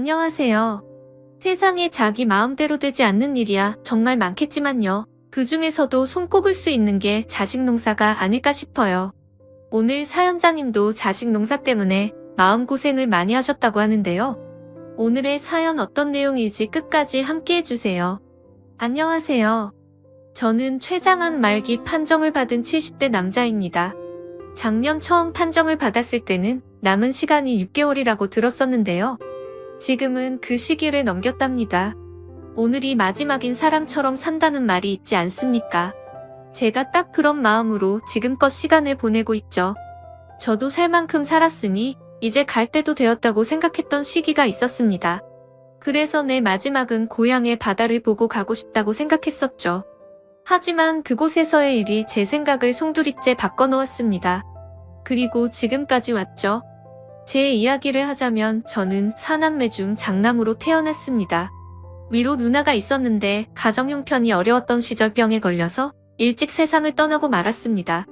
안녕하세요. 세상에 자기 마음대로 되지 않는 일이야 정말 많겠지만요. 그 중에서도 손꼽을 수 있는 게 자식 농사가 아닐까 싶어요. 오늘 사연자님도 자식 농사 때문에 마음고생을 많이 하셨다고 하는데요. 오늘의 사연 어떤 내용일지 끝까지 함께 해주세요. 안녕하세요. 저는 최장한 말기 판정을 받은 70대 남자입니다. 작년 처음 판정을 받았을 때는 남은 시간이 6개월이라고 들었었는데요. 지금은 그 시기를 넘겼답니다. 오늘이 마지막인 사람처럼 산다는 말이 있지 않습니까? 제가 딱 그런 마음으로 지금껏 시간을 보내고 있죠. 저도 살 만큼 살았으니 이제 갈 때도 되었다고 생각했던 시기가 있었습니다. 그래서 내 마지막은 고향의 바다를 보고 가고 싶다고 생각했었죠. 하지만 그곳에서의 일이 제 생각을 송두리째 바꿔놓았습니다. 그리고 지금까지 왔죠. 제 이야기를 하자면 저는 사남매 중 장남으로 태어났습니다. 위로 누나가 있었는데 가정 형편이 어려웠던 시절 병에 걸려서 일찍 세상을 떠나고 말았습니다.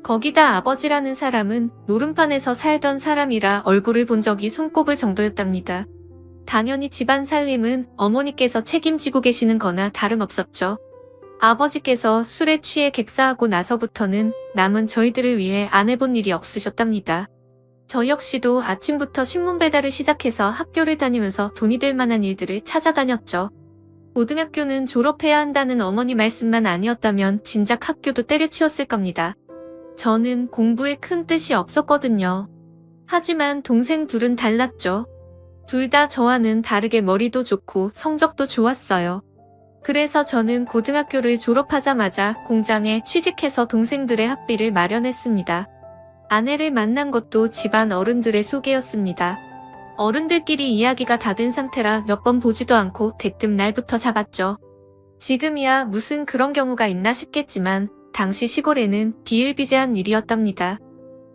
거기다 아버지라는 사람은 노름판에서 살던 사람이라 얼굴을 본 적이 손꼽을 정도였답니다. 당연히 집안 살림은 어머니께서 책임지고 계시는 거나 다름없었죠. 아버지께서 술에 취해 객사하고 나서부터는 남은 저희들을 위해 안 해본 일이 없으셨답니다. 저 역시도 아침부터 신문 배달을 시작해서 학교를 다니면서 돈이 될 만한 일들을 찾아다녔죠. 고등학교는 졸업해야 한다는 어머니 말씀만 아니었다면 진작 학교도 때려치웠을 겁니다. 저는 공부에 큰 뜻이 없었거든요. 하지만 동생 둘은 달랐죠. 둘 다 저와는 다르게 머리도 좋고 성적도 좋았어요. 그래서 저는 고등학교를 졸업하자마자 공장에 취직해서 동생들의 학비를 마련했습니다. 아내를 만난 것도 집안 어른들의 소개였습니다. 어른들끼리 이야기가 다 된 상태라 몇 번 보지도 않고 대뜸 날부터 잡았죠. 지금이야 무슨 그런 경우가 있나 싶겠지만 당시 시골에는 비일비재한 일이었답니다.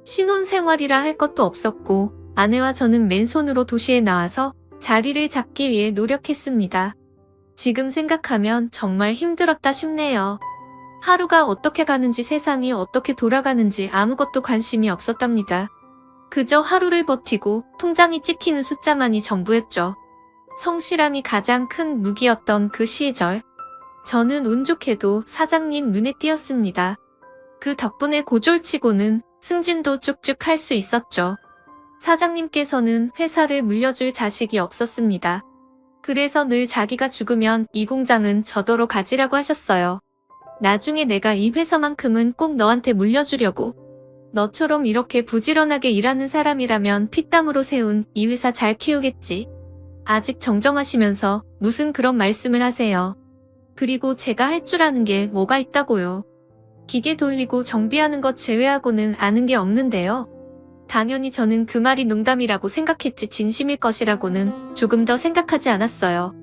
신혼생활이라 할 것도 없었고 아내와 저는 맨손으로 도시에 나와서 자리를 잡기 위해 노력했습니다. 지금 생각하면 정말 힘들었다 싶네요. 하루가 어떻게 가는지 세상이 어떻게 돌아가는지 아무것도 관심이 없었답니다. 그저 하루를 버티고 통장이 찍히는 숫자만이 전부였죠. 성실함이 가장 큰 무기였던 그 시절. 저는 운 좋게도 사장님 눈에 띄었습니다. 그 덕분에 고졸치고는 승진도 쭉쭉 할 수 있었죠. 사장님께서는 회사를 물려줄 자식이 없었습니다. 그래서 늘 자기가 죽으면 이 공장은 저더러 가지라고 하셨어요. 나중에 내가 이 회사만큼은 꼭 너한테 물려주려고. 너처럼 이렇게 부지런하게 일하는 사람이라면 피땀으로 세운 이 회사 잘 키우겠지. 아직 정정하시면서 무슨 그런 말씀을 하세요. 그리고 제가 할 줄 아는 게 뭐가 있다고요. 기계 돌리고 정비하는 것 제외하고는 아는 게 없는데요. 당연히 저는 그 말이 농담이라고 생각했지 진심일 것이라고는 조금 더 생각하지 않았어요.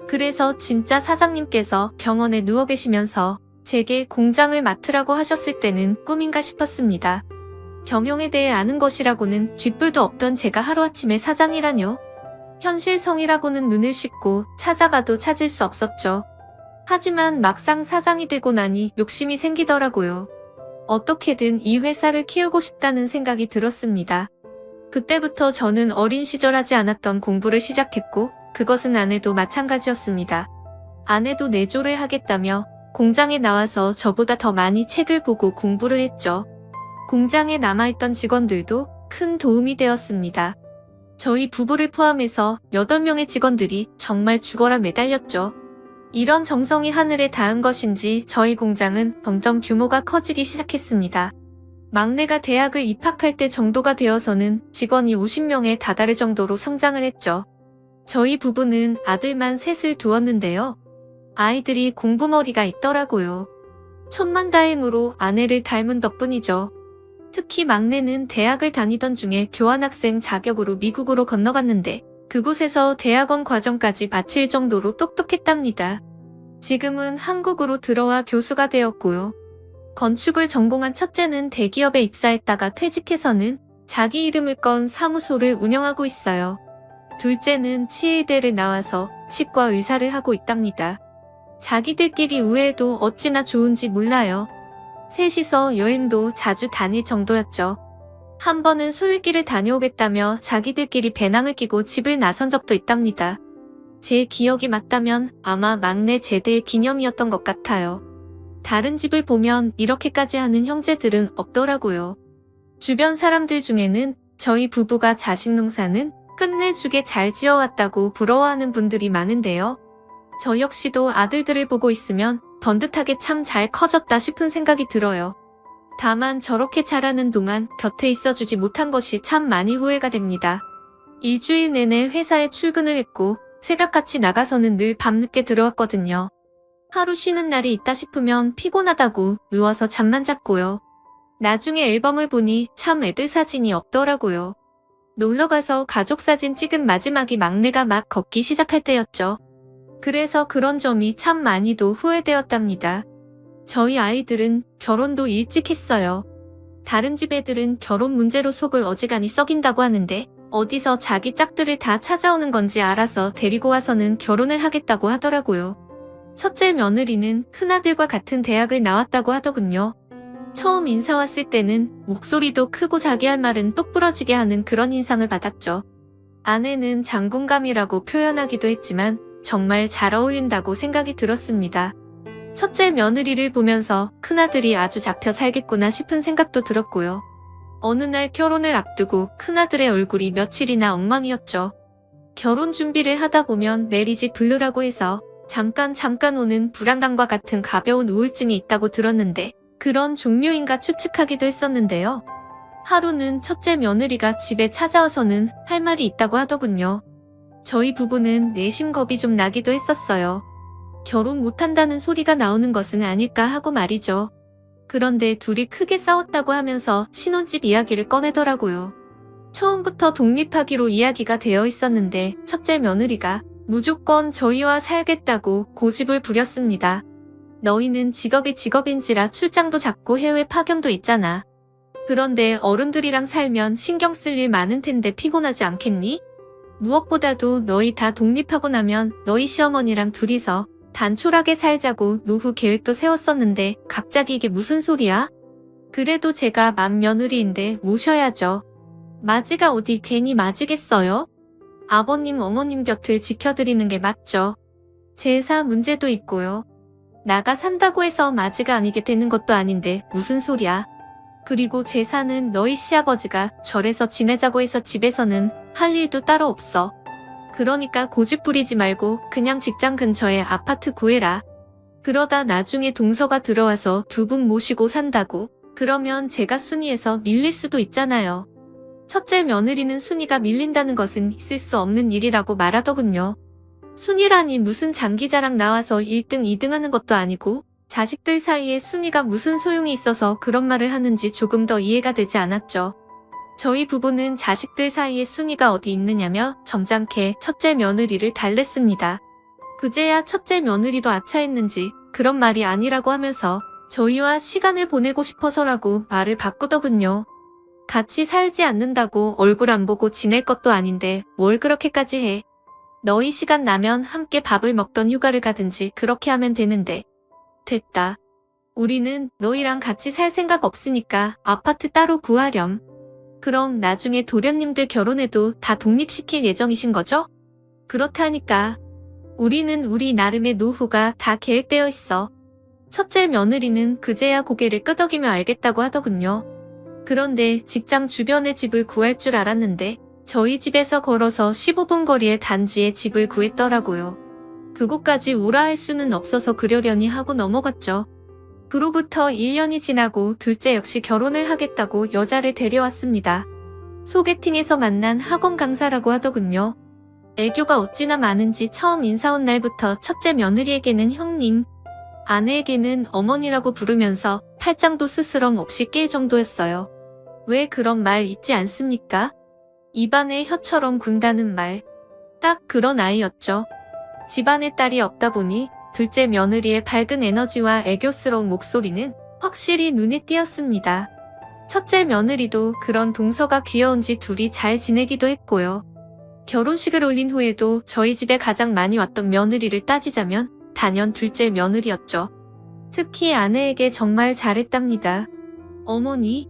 그래서 진짜 사장님께서 병원에 누워 계시면서 제게 공장을 맡으라고 하셨을 때는 꿈인가 싶었습니다. 경영에 대해 아는 것이라고는 쥐뿔도 없던 제가 하루아침에 사장이라뇨. 현실성이라고는 눈을 씻고 찾아봐도 찾을 수 없었죠. 하지만 막상 사장이 되고 나니 욕심이 생기더라고요. 어떻게든 이 회사를 키우고 싶다는 생각이 들었습니다. 그때부터 저는 어린 시절 하지 않았던 공부를 시작했고 그것은 아내도 마찬가지였습니다. 아내도 내조를 하겠다며 공장에 나와서 저보다 더 많이 책을 보고 공부를 했죠. 공장에 남아있던 직원들도 큰 도움이 되었습니다. 저희 부부를 포함해서 8명의 직원들이 정말 죽어라 매달렸죠. 이런 정성이 하늘에 닿은 것인지 저희 공장은 점점 규모가 커지기 시작했습니다. 막내가 대학을 입학할 때 정도가 되어서는 직원이 50명에 다다를 정도로 성장을 했죠. 저희 부부는 아들만 셋을 두었는데요. 아이들이 공부머리가 있더라고요. 천만다행으로 아내를 닮은 덕분이죠. 특히 막내는 대학을 다니던 중에 교환학생 자격으로 미국으로 건너갔는데 그곳에서 대학원 과정까지 마칠 정도로 똑똑했답니다. 지금은 한국으로 들어와 교수가 되었고요. 건축을 전공한 첫째는 대기업에 입사했다가 퇴직해서는 자기 이름을 건 사무소를 운영하고 있어요. 둘째는 치의대를 나와서 치과 의사를 하고 있답니다. 자기들끼리 우애해도 어찌나 좋은지 몰라요. 셋이서 여행도 자주 다닐 정도였죠. 한 번은 술길을 다녀오겠다며 자기들끼리 배낭을 끼고 집을 나선 적도 있답니다. 제 기억이 맞다면 아마 막내 제대의 기념이었던 것 같아요. 다른 집을 보면 이렇게까지 하는 형제들은 없더라고요. 주변 사람들 중에는 저희 부부가 자식 농사는 끝내주게 잘 지어왔다고 부러워하는 분들이 많은데요. 저 역시도 아들들을 보고 있으면 번듯하게 참 잘 커졌다 싶은 생각이 들어요. 다만 저렇게 자라는 동안 곁에 있어주지 못한 것이 참 많이 후회가 됩니다. 일주일 내내 회사에 출근을 했고 새벽같이 나가서는 늘 밤늦게 들어왔거든요. 하루 쉬는 날이 있다 싶으면 피곤하다고 누워서 잠만 잤고요. 나중에 앨범을 보니 참 애들 사진이 없더라고요. 놀러가서 가족 사진 찍은 마지막이 막내가 막 걷기 시작할 때였죠. 그래서 그런 점이 참 많이도 후회되었답니다. 저희 아이들은 결혼도 일찍 했어요. 다른 집 애들은 결혼 문제로 속을 어지간히 썩인다고 하는데 어디서 자기 짝들을 다 찾아오는 건지 알아서 데리고 와서는 결혼을 하겠다고 하더라고요. 첫째 며느리는 큰아들과 같은 대학을 나왔다고 하더군요. 처음 인사 왔을 때는 목소리도 크고 자기 할 말은 똑부러지게 하는 그런 인상을 받았죠. 아내는 장군감이라고 표현하기도 했지만 정말 잘 어울린다고 생각이 들었습니다. 첫째 며느리를 보면서 큰아들이 아주 잡혀 살겠구나 싶은 생각도 들었고요. 어느 날 결혼을 앞두고 큰아들의 얼굴이 며칠이나 엉망이었죠. 결혼 준비를 하다 보면 메리지 블루라고 해서 잠깐 오는 불안감과 같은 가벼운 우울증이 있다고 들었는데 그런 종류인가 추측하기도 했었는데요. 하루는 첫째 며느리가 집에 찾아와서는 할 말이 있다고 하더군요. 저희 부부는 내심 겁이 좀 나기도 했었어요. 결혼 못한다는 소리가 나오는 것은 아닐까 하고 말이죠. 그런데 둘이 크게 싸웠다고 하면서 신혼집 이야기를 꺼내더라고요. 처음부터 독립하기로 이야기가 되어 있었는데 첫째 며느리가 무조건 저희와 살겠다고 고집을 부렸습니다. 너희는 직업이 직업인지라 출장도 잡고 해외 파견도 있잖아. 그런데 어른들이랑 살면 신경 쓸 일 많은 텐데 피곤하지 않겠니? 무엇보다도 너희 다 독립하고 나면 너희 시어머니랑 둘이서 단촐하게 살자고 노후 계획도 세웠었는데 갑자기 이게 무슨 소리야? 그래도 제가 맏며느리인데 모셔야죠. 맞이가 어디 괜히 맞이겠어요? 아버님 어머님 곁을 지켜드리는 게 맞죠. 제사 문제도 있고요. 나가 산다고 해서 맞이가 아니게 되는 것도 아닌데 무슨 소리야. 그리고 제사는 너희 시아버지가 절에서 지내자고 해서 집에서는 할 일도 따로 없어. 그러니까 고집 부리지 말고 그냥 직장 근처에 아파트 구해라. 그러다 나중에 동서가 들어와서 두 분 모시고 산다고. 그러면 제가 순위에서 밀릴 수도 있잖아요. 첫째 며느리는 순위가 밀린다는 것은 있을 수 없는 일이라고 말하더군요. 순위라니 무슨 장기자랑 나와서 1등, 2등 하는 것도 아니고 자식들 사이에 순위가 무슨 소용이 있어서 그런 말을 하는지 조금 더 이해가 되지 않았죠. 저희 부부는 자식들 사이에 순위가 어디 있느냐며 점잖게 첫째 며느리를 달랬습니다. 그제야 첫째 며느리도 아차했는지 그런 말이 아니라고 하면서 저희와 시간을 보내고 싶어서라고 말을 바꾸더군요. 같이 살지 않는다고 얼굴 안 보고 지낼 것도 아닌데 뭘 그렇게까지 해. 너희 시간 나면 함께 밥을 먹던 휴가를 가든지 그렇게 하면 되는데. 됐다. 우리는 너희랑 같이 살 생각 없으니까 아파트 따로 구하렴. 그럼 나중에 도련님들 결혼해도 다 독립시킬 예정이신 거죠? 그렇다니까. 우리는 우리 나름의 노후가 다 계획되어 있어. 첫째 며느리는 그제야 고개를 끄덕이며 알겠다고 하더군요. 그런데 직장 주변에 집을 구할 줄 알았는데 저희 집에서 걸어서 15분 거리의 단지에 집을 구했더라고요. 그곳까지 오라 할 수는 없어서 그러려니 하고 넘어갔죠. 그로부터 1년이 지나고 둘째 역시 결혼을 하겠다고 여자를 데려왔습니다. 소개팅에서 만난 학원 강사라고 하더군요. 애교가 어찌나 많은지 처음 인사 온 날부터 첫째 며느리에게는 형님, 아내에게는 어머니라고 부르면서 팔짱도 스스럼 없이 낄 정도였어요. 왜 그런 말 있지 않습니까? 입안에 혀처럼 군다는 말. 딱 그런 아이였죠. 집안에 딸이 없다 보니 둘째 며느리의 밝은 에너지와 애교스러운 목소리는 확실히 눈에 띄었습니다. 첫째 며느리도 그런 동서가 귀여운지 둘이 잘 지내기도 했고요. 결혼식을 올린 후에도 저희 집에 가장 많이 왔던 며느리를 따지자면 단연 둘째 며느리였죠. 특히 아내에게 정말 잘했답니다. 어머니,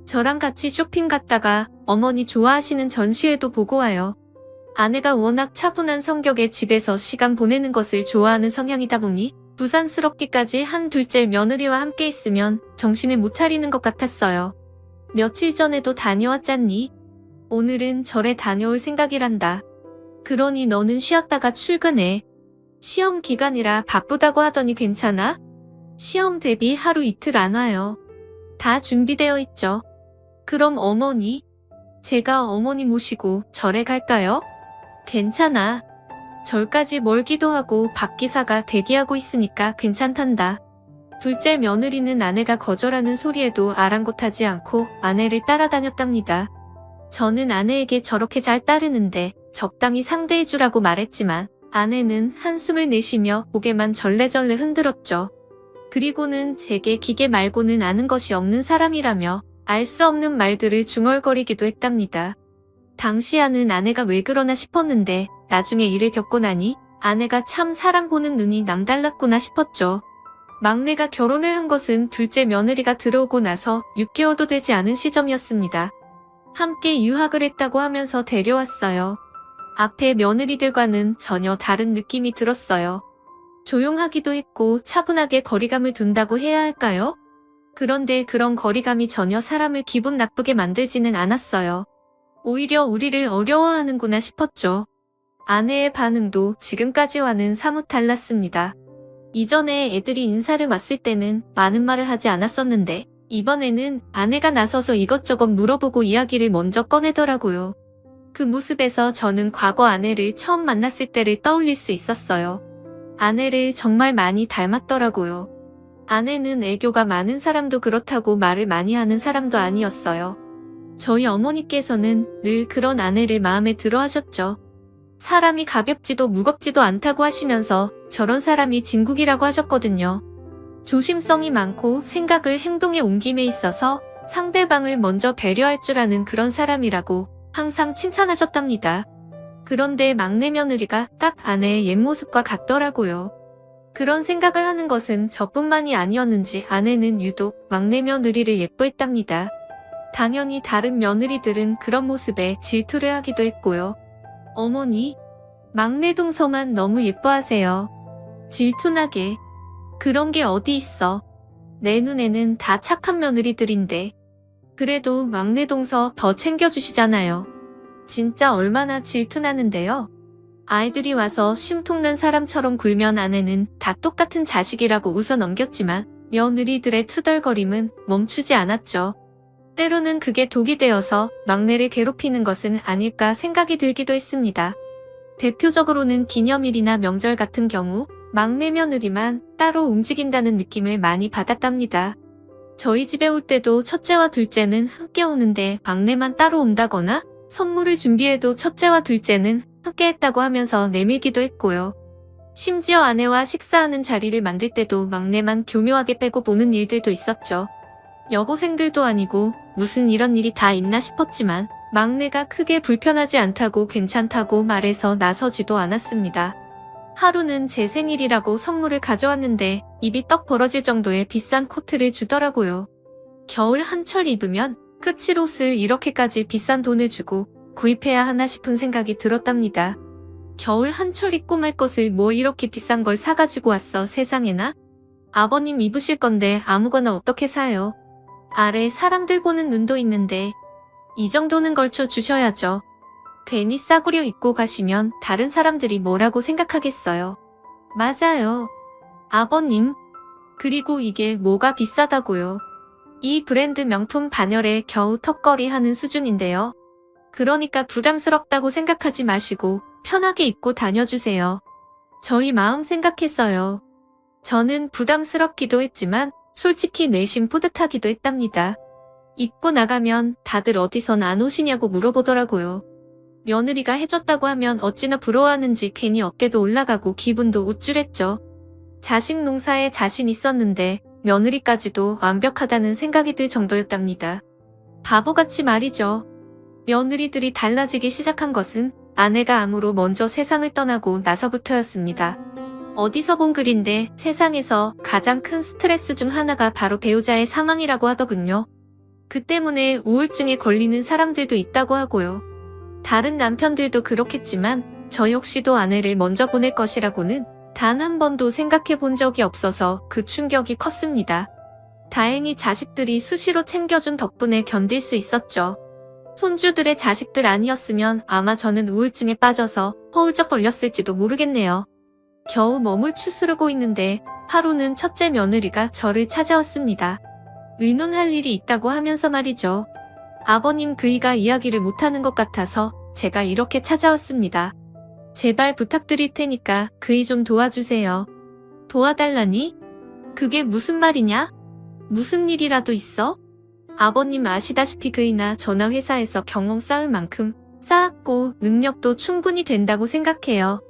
저랑 같이 쇼핑 갔다가 어머니 좋아하시는 전시회도 보고 와요. 아내가 워낙 차분한 성격의 집에서 시간 보내는 것을 좋아하는 성향이다 보니 부산스럽기까지 한 둘째 며느리와 함께 있으면 정신을 못 차리는 것 같았어요. 며칠 전에도 다녀왔잖니? 오늘은 절에 다녀올 생각이란다. 그러니 너는 쉬었다가 출근해. 시험 기간이라 바쁘다고 하더니 괜찮아? 시험 대비 하루 이틀 안 와요. 다 준비되어 있죠. 그럼 어머니? 제가 어머니 모시고 절에 갈까요? 괜찮아. 절까지 멀기도 하고 박 기사가 대기하고 있으니까 괜찮단다. 둘째 며느리는 아내가 거절하는 소리에도 아랑곳하지 않고 아내를 따라다녔답니다. 저는 아내에게 저렇게 잘 따르는데 적당히 상대해주라고 말했지만 아내는 한숨을 내쉬며 고개만 절레절레 흔들었죠. 그리고는 제게 기계 말고는 아는 것이 없는 사람이라며 알 수 없는 말들을 중얼거리기도 했답니다. 당시에는 아내가 왜 그러나 싶었는데 나중에 일을 겪고 나니 아내가 참 사람 보는 눈이 남달랐구나 싶었죠. 막내가 결혼을 한 것은 둘째 며느리가 들어오고 나서 6개월도 되지 않은 시점이었습니다. 함께 유학을 했다고 하면서 데려왔어요. 앞에 며느리들과는 전혀 다른 느낌이 들었어요. 조용하기도 했고 차분하게 거리감을 둔다고 해야 할까요? 그런데 그런 거리감이 전혀 사람을 기분 나쁘게 만들지는 않았어요. 오히려 우리를 어려워하는구나 싶었죠. 아내의 반응도 지금까지와는 사뭇 달랐습니다. 이전에 애들이 인사를 왔을 때는 많은 말을 하지 않았었는데 이번에는 아내가 나서서 이것저것 물어보고 이야기를 먼저 꺼내더라고요. 그 모습에서 저는 과거 아내를 처음 만났을 때를 떠올릴 수 있었어요. 아내를 정말 많이 닮았더라고요. 아내는 애교가 많은 사람도 그렇다고 말을 많이 하는 사람도 아니었어요. 저희 어머니께서는 늘 그런 아내를 마음에 들어 하셨죠. 사람이 가볍지도 무겁지도 않다고 하시면서 저런 사람이 진국이라고 하셨거든요. 조심성이 많고 생각을 행동에 옮김에 있어서 상대방을 먼저 배려할 줄 아는 그런 사람이라고 항상 칭찬하셨답니다. 그런데 막내 며느리가 딱 아내의 옛 모습과 같더라고요. 그런 생각을 하는 것은 저뿐만이 아니었는지 아내는 유독 막내 며느리를 예뻐했답니다. 당연히 다른 며느리들은 그런 모습에 질투를 하기도 했고요. 어머니, 막내 동서만 너무 예뻐하세요. 질투나게. 그런 게 어디 있어. 내 눈에는 다 착한 며느리들인데. 그래도 막내 동서 더 챙겨주시잖아요. 진짜 얼마나 질투나는데요. 아이들이 와서 심통난 사람처럼 굴면 아내는 다 똑같은 자식이라고 웃어 넘겼지만 며느리들의 투덜거림은 멈추지 않았죠. 때로는 그게 독이 되어서 막내를 괴롭히는 것은 아닐까 생각이 들기도 했습니다. 대표적으로는 기념일이나 명절 같은 경우 막내 며느리만 따로 움직인다는 느낌을 많이 받았답니다. 저희 집에 올 때도 첫째와 둘째는 함께 오는데 막내만 따로 온다거나 선물을 준비해도 첫째와 둘째는 함께 했다고 하면서 내밀기도 했고요. 심지어 아내와 식사하는 자리를 만들 때도 막내만 교묘하게 빼고 보는 일들도 있었죠. 여고생들도 아니고 무슨 이런 일이 다 있나 싶었지만 막내가 크게 불편하지 않다고 괜찮다고 말해서 나서지도 않았습니다. 하루는 제 생일이라고 선물을 가져왔는데 입이 떡 벌어질 정도의 비싼 코트를 주더라고요. 겨울 한철 입으면 끝일 옷을 이렇게까지 비싼 돈을 주고 구입해야 하나 싶은 생각이 들었답니다. 겨울 한철 입고 말 것을 뭐 이렇게 비싼 걸 사가지고 왔어 세상에나? 아버님 입으실 건데 아무거나 어떻게 사요? 아래 사람들 보는 눈도 있는데 이 정도는 걸쳐 주셔야죠. 괜히 싸구려 입고 가시면 다른 사람들이 뭐라고 생각하겠어요. 맞아요. 아버님. 그리고 이게 뭐가 비싸다고요. 이 브랜드 명품 반열에 겨우 턱걸이 하는 수준인데요. 그러니까 부담스럽다고 생각하지 마시고 편하게 입고 다녀주세요. 저희 마음 생각했어요. 저는 부담스럽기도 했지만 솔직히 내심 뿌듯하기도 했답니다. 입고 나가면 다들 어디선 안 오시냐고 물어보더라고요. 며느리가 해줬다고 하면 어찌나 부러워하는지 괜히 어깨도 올라가고 기분도 우쭐했죠. 자식 농사에 자신 있었는데 며느리까지도 완벽하다는 생각이 들 정도였답니다. 바보같이 말이죠. 며느리들이 달라지기 시작한 것은 아내가 암으로 먼저 세상을 떠나고 나서부터였습니다. 어디서 본 글인데 세상에서 가장 큰 스트레스 중 하나가 바로 배우자의 사망이라고 하더군요. 그 때문에 우울증에 걸리는 사람들도 있다고 하고요. 다른 남편들도 그렇겠지만 저 역시도 아내를 먼저 보낼 것이라고는 단 한 번도 생각해 본 적이 없어서 그 충격이 컸습니다. 다행히 자식들이 수시로 챙겨준 덕분에 견딜 수 있었죠. 손주들의 자식들 아니었으면 아마 저는 우울증에 빠져서 허울적 걸렸을지도 모르겠네요. 겨우 몸을 추스르고 있는데 하루는 첫째 며느리가 저를 찾아왔습니다. 의논할 일이 있다고 하면서 말이죠. 아버님 그이가 이야기를 못하는 것 같아서 제가 이렇게 찾아왔습니다. 제발 부탁드릴 테니까 그이 좀 도와주세요. 도와달라니? 그게 무슨 말이냐? 무슨 일이라도 있어? 아버님 아시다시피 그이나 저나 회사에서 경험 쌓을 만큼 쌓았고 능력도 충분히 된다고 생각해요.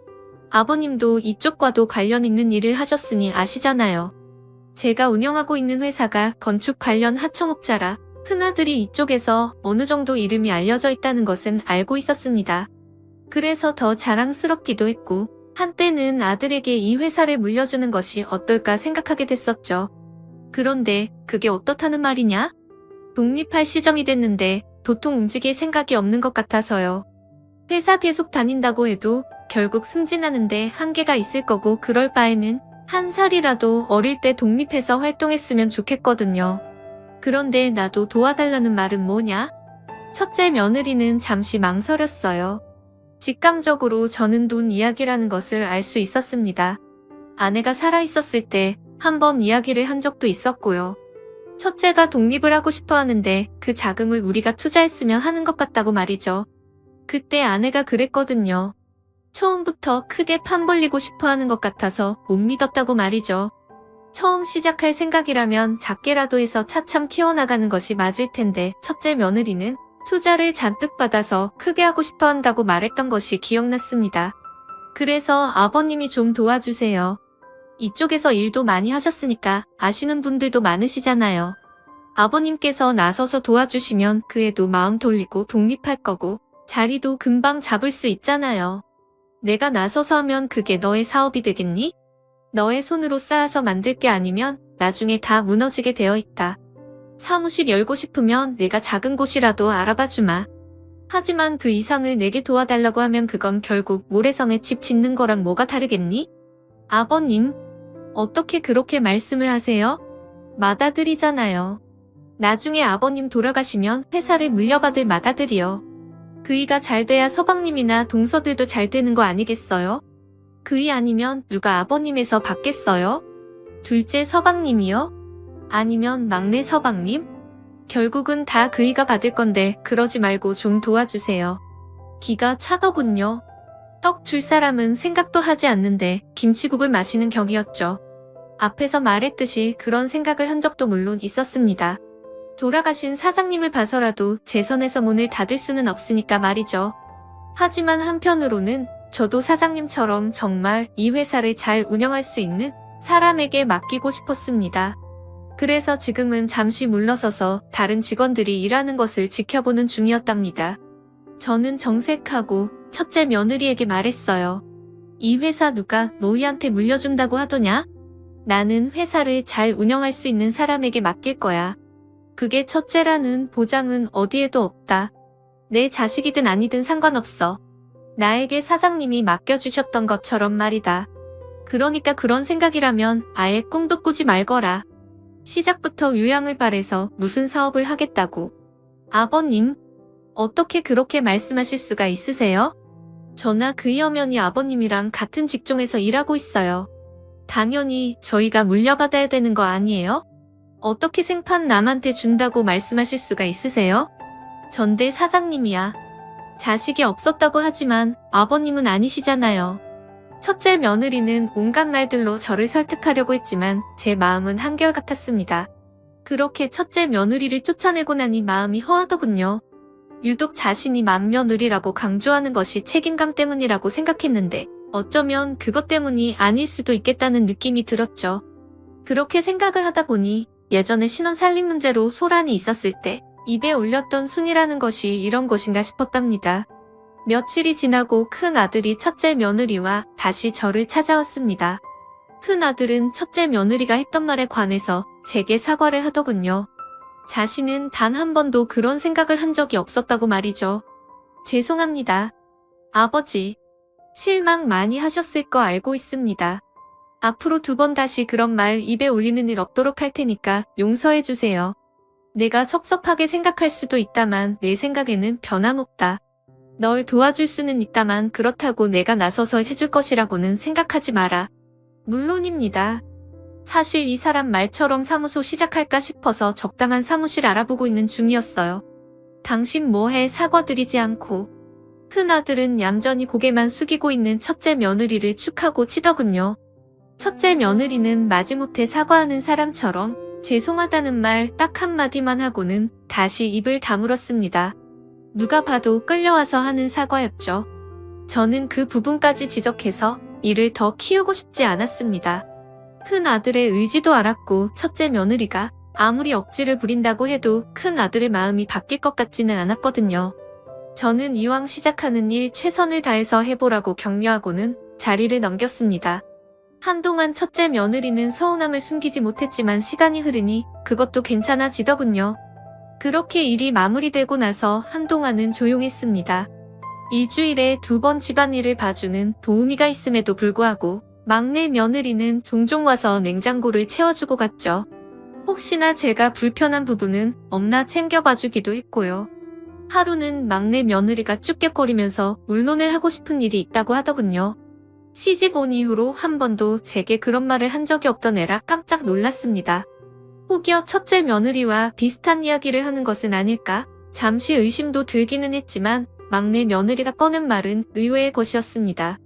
아버님도 이쪽과도 관련 있는 일을 하셨으니 아시잖아요. 제가 운영하고 있는 회사가 건축 관련 하청업자라 큰아들이 이쪽에서 어느 정도 이름이 알려져 있다는 것은 알고 있었습니다. 그래서 더 자랑스럽기도 했고 한때는 아들에게 이 회사를 물려주는 것이 어떨까 생각하게 됐었죠. 그런데 그게 어떻다는 말이냐? 독립할 시점이 됐는데 도통 움직일 생각이 없는 것 같아서요. 회사 계속 다닌다고 해도 결국 승진하는데 한계가 있을 거고 그럴 바에는 한 살이라도 어릴 때 독립해서 활동했으면 좋겠거든요. 그런데 나도 도와달라는 말은 뭐냐? 첫째 며느리는 잠시 망설였어요. 직감적으로 저는 돈 이야기라는 것을 알 수 있었습니다. 아내가 살아있었을 때 한번 이야기를 한 적도 있었고요. 첫째가 독립을 하고 싶어 하는데 그 자금을 우리가 투자했으면 하는 것 같다고 말이죠. 그때 아내가 그랬거든요. 처음부터 크게 판 벌리고 싶어 하는 것 같아서 못 믿었다고 말이죠. 처음 시작할 생각이라면 작게라도 해서 차츰 키워나가는 것이 맞을 텐데 첫째 며느리는 투자를 잔뜩 받아서 크게 하고 싶어 한다고 말했던 것이 기억났습니다. 그래서 아버님이 좀 도와주세요. 이쪽에서 일도 많이 하셨으니까 아시는 분들도 많으시잖아요. 아버님께서 나서서 도와주시면 그 애도 마음 돌리고 독립할 거고 자리도 금방 잡을 수 있잖아요. 내가 나서서 하면 그게 너의 사업이 되겠니? 너의 손으로 쌓아서 만들 게 아니면 나중에 다 무너지게 되어 있다. 사무실 열고 싶으면 내가 작은 곳이라도 알아봐 주마. 하지만 그 이상을 내게 도와달라고 하면 그건 결국 모래성에 집 짓는 거랑 뭐가 다르겠니? 아버님, 어떻게 그렇게 말씀을 하세요? 맏아들이잖아요. 나중에 아버님 돌아가시면 회사를 물려받을 맏아들이요. 그이가 잘 돼야 서방님이나 동서들도 잘 되는 거 아니겠어요? 그이 아니면 누가 아버님에서 받겠어요? 둘째 서방님이요? 아니면 막내 서방님? 결국은 다 그이가 받을 건데 그러지 말고 좀 도와주세요. 기가 차더군요. 떡 줄 사람은 생각도 하지 않는데 김치국을 마시는 격이었죠. 앞에서 말했듯이 그런 생각을 한 적도 물론 있었습니다. 돌아가신 사장님을 봐서라도 제 선에서 문을 닫을 수는 없으니까 말이죠. 하지만 한편으로는 저도 사장님처럼 정말 이 회사를 잘 운영할 수 있는 사람에게 맡기고 싶었습니다. 그래서 지금은 잠시 물러서서 다른 직원들이 일하는 것을 지켜보는 중이었답니다. 저는 정색하고 첫째 며느리에게 말했어요. 이 회사 누가 너희한테 물려준다고 하더냐? 나는 회사를 잘 운영할 수 있는 사람에게 맡길 거야. 그게 첫째라는 보장은 어디에도 없다. 내 자식이든 아니든 상관없어. 나에게 사장님이 맡겨주셨던 것처럼 말이다. 그러니까 그런 생각이라면 아예 꿈도 꾸지 말거라. 시작부터 요양을 바래서 무슨 사업을 하겠다고. 아버님, 어떻게 그렇게 말씀하실 수가 있으세요? 저나 그이 어머니 아버님이랑 같은 직종에서 일하고 있어요. 당연히 저희가 물려받아야 되는 거 아니에요? 어떻게 생판 남한테 준다고 말씀하실 수가 있으세요? 전대 사장님이야. 자식이 없었다고 하지만 아버님은 아니시잖아요. 첫째 며느리는 온갖 말들로 저를 설득하려고 했지만 제 마음은 한결같았습니다. 그렇게 첫째 며느리를 쫓아내고 나니 마음이 허하더군요. 유독 자신이 맏며느리라고 강조하는 것이 책임감 때문이라고 생각했는데 어쩌면 그것 때문이 아닐 수도 있겠다는 느낌이 들었죠. 그렇게 생각을 하다 보니 예전에 신혼 살림 문제로 소란이 있었을 때 입에 올렸던 순이라는 것이 이런 것인가 싶었답니다. 며칠이 지나고 큰 아들이 첫째 며느리와 다시 저를 찾아왔습니다. 큰 아들은 첫째 며느리가 했던 말에 관해서 제게 사과를 하더군요. 자신은 단 한 번도 그런 생각을 한 적이 없었다고 말이죠. 죄송합니다. 아버지, 실망 많이 하셨을 거 알고 있습니다. 앞으로 2번 다시 그런 말 입에 올리는 일 없도록 할 테니까 용서해 주세요. 내가 섭섭하게 생각할 수도 있다만 내 생각에는 변함없다. 널 도와줄 수는 있다만 그렇다고 내가 나서서 해줄 것이라고는 생각하지 마라. 물론입니다. 사실 이 사람 말처럼 사무소 시작할까 싶어서 적당한 사무실 알아보고 있는 중이었어요. 당신 뭐해 사과드리지 않고. 큰아들은 얌전히 고개만 숙이고 있는 첫째 며느리를 축하고 치더군요. 첫째 며느리는 마지못해 사과하는 사람처럼 죄송하다는 말 딱 한마디만 하고는 다시 입을 다물었습니다. 누가 봐도 끌려와서 하는 사과였죠. 저는 그 부분까지 지적해서 이를 더 키우고 싶지 않았습니다. 큰 아들의 의지도 알았고 첫째 며느리가 아무리 억지를 부린다고 해도 큰 아들의 마음이 바뀔 것 같지는 않았거든요. 저는 이왕 시작하는 일 최선을 다해서 해보라고 격려하고는 자리를 넘겼습니다. 한동안 첫째 며느리는 서운함을 숨기지 못했지만 시간이 흐르니 그것도 괜찮아지더군요. 그렇게 일이 마무리되고 나서 한동안은 조용했습니다. 일주일에 2번 집안일을 봐주는 도우미가 있음에도 불구하고 막내 며느리는 종종 와서 냉장고를 채워주고 갔죠. 혹시나 제가 불편한 부분은 없나 챙겨봐주기도 했고요. 하루는 막내 며느리가 쭈뼛거리면서 울론을 하고 싶은 일이 있다고 하더군요. 시집 온 이후로 한 번도 제게 그런 말을 한 적이 없던 애라 깜짝 놀랐습니다. 혹여 첫째 며느리와 비슷한 이야기를 하는 것은 아닐까? 잠시 의심도 들기는 했지만 막내 며느리가 꺼낸 말은 의외의 것이었습니다.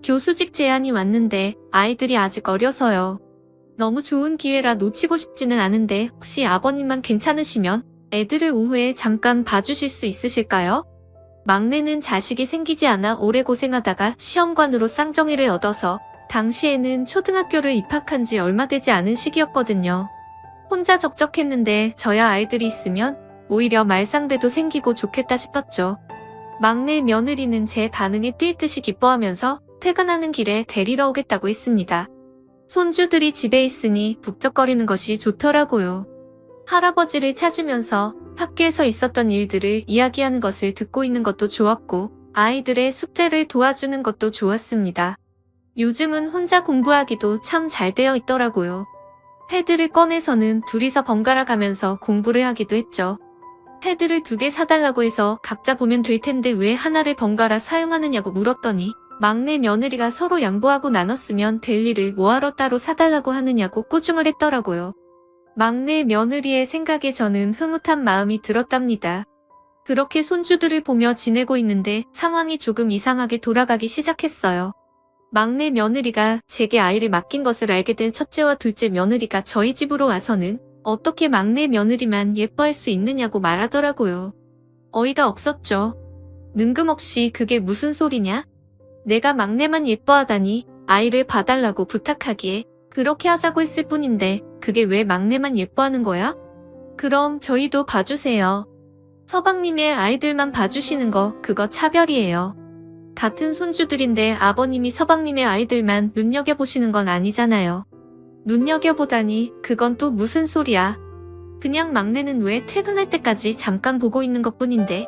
교수직 제안이 왔는데 아이들이 아직 어려서요. 너무 좋은 기회라 놓치고 싶지는 않은데 혹시 아버님만 괜찮으시면 애들을 오후에 잠깐 봐주실 수 있으실까요? 막내는 자식이 생기지 않아 오래 고생하다가 시험관으로 쌍정이를 얻어서 당시에는 초등학교를 입학한 지 얼마 되지 않은 시기였거든요. 혼자 적적했는데 저야 아이들이 있으면 오히려 말상대도 생기고 좋겠다 싶었죠. 막내 며느리는 제 반응에 뛸 듯이 기뻐하면서 퇴근하는 길에 데리러 오겠다고 했습니다. 손주들이 집에 있으니 북적거리는 것이 좋더라고요. 할아버지를 찾으면서 학교에서 있었던 일들을 이야기하는 것을 듣고 있는 것도 좋았고 아이들의 숙제를 도와주는 것도 좋았습니다. 요즘은 혼자 공부하기도 참 잘 되어 있더라고요. 패드를 꺼내서는 둘이서 번갈아 가면서 공부를 하기도 했죠. 패드를 2개 사달라고 해서 각자 보면 될 텐데 왜 하나를 번갈아 사용하느냐고 물었더니 막내 며느리가 서로 양보하고 나눴으면 될 일을 뭐하러 따로 사달라고 하느냐고 꾸중을 했더라고요. 막내 며느리의 생각에 저는 흐뭇한 마음이 들었답니다. 그렇게 손주들을 보며 지내고 있는데 상황이 조금 이상하게 돌아가기 시작했어요. 막내 며느리가 제게 아이를 맡긴 것을 알게 된 첫째와 둘째 며느리가 저희 집으로 와서는 어떻게 막내 며느리만 예뻐할 수 있느냐고 말하더라고요. 어이가 없었죠. 능금없이 그게 무슨 소리냐? 내가 막내만 예뻐하다니 아이를 봐달라고 부탁하기에 그렇게 하자고 했을 뿐인데 그게 왜 막내만 예뻐하는 거야? 그럼 저희도 봐주세요. 서방님의 아이들만 봐주시는 거 그거 차별이에요. 같은 손주들인데 아버님이 서방님의 아이들만 눈여겨보시는 건 아니잖아요. 눈여겨보다니 그건 또 무슨 소리야. 그냥 막내는 왜 퇴근할 때까지 잠깐 보고 있는 것뿐인데.